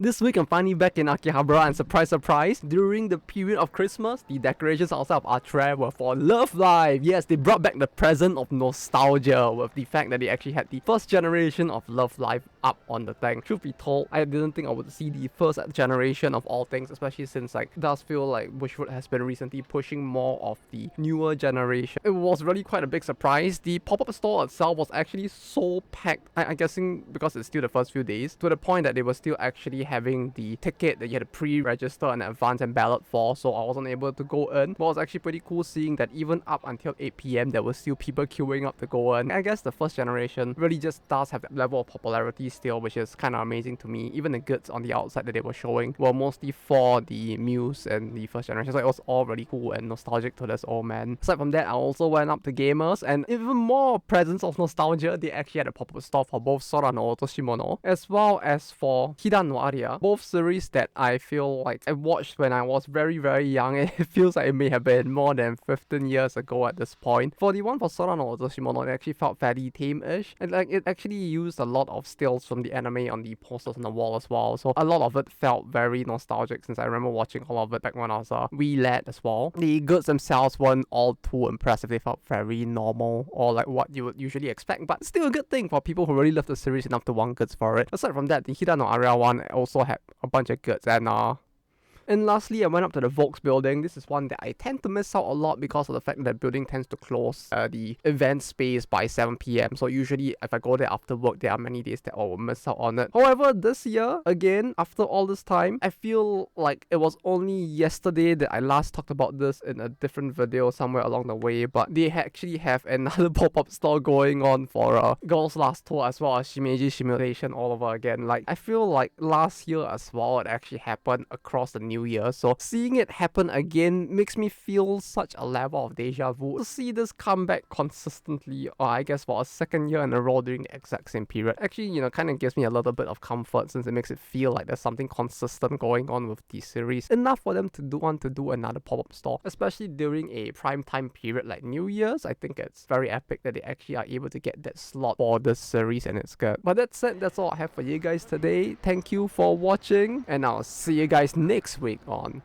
This week I'm finally back in Akihabara, and surprise, during the period of Christmas, the decorations outside of Atre were for Love Live. Yes, they brought back the present of nostalgia with the fact that they actually had the first generation of Love Live up on the thing. Truth be told, I didn't think I would see the first generation of all things, especially since it does feel like Bushwood has been recently pushing more of the newer generation. It was really quite a big surprise. The pop-up store itself was actually so packed, I'm guessing because it's still the first few days, to the point that they were still actually having the ticket that you had to pre-register in advance and ballot for, so I wasn't able to go in. But it was actually pretty cool seeing that even up until 8 PM there were still people queuing up to go in. I guess the first generation really just does have that level of popularity still, which is kind of amazing to me. Even the goods on the outside that they were showing were mostly for the Muse and the first generation, so it was all really cool and nostalgic to this old man. Aside from that, I also went up to Gamers, and even more presence of nostalgia, they actually had a pop-up store for both Sora no Otoshimono as well as for Hidan no Aria, both series that I feel like I watched when I was very young. It feels like it may have been more than 15 years ago at this point. For the one for Sora no Otoshimono, it actually felt fairly tame-ish, and it actually used a lot of stills from the anime on the posters on the wall as well, so a lot of it felt very nostalgic since I remember watching all of it back when I was a wee lad as well. The goods themselves weren't all too impressive, they felt very normal or like what you would usually expect, but still a good thing for people who really love the series enough to want goods for it. Aside from that, the Hidan no Aria one also had a bunch of goods, and lastly, I went up to the Volks building. This is one that I tend to miss out a lot because of the fact that the building tends to close the event space by 7 PM. So usually if I go there after work, there are many days that I will miss out on it. However, this year, again, after all this time, I feel like it was only yesterday that I last talked about this in a different video somewhere along the way, but they actually have another pop-up store going on for Girls Last Tour as well as Shimeji Simulation all over again. I feel like last year as well, it actually happened across the new year, so seeing it happen again makes me feel such a level of deja vu. To see this come back consistently, or I guess for a second year in a row during the exact same period, actually, kind of gives me a little bit of comfort since it makes it feel like there's something consistent going on with the series. Enough for them to want to do another pop-up store, especially during a prime time period like New Year's. I think it's very epic that they actually are able to get that slot for this series, and it's good. But that said, that's all I have for you guys today. Thank you for watching, and I'll see you guys next week on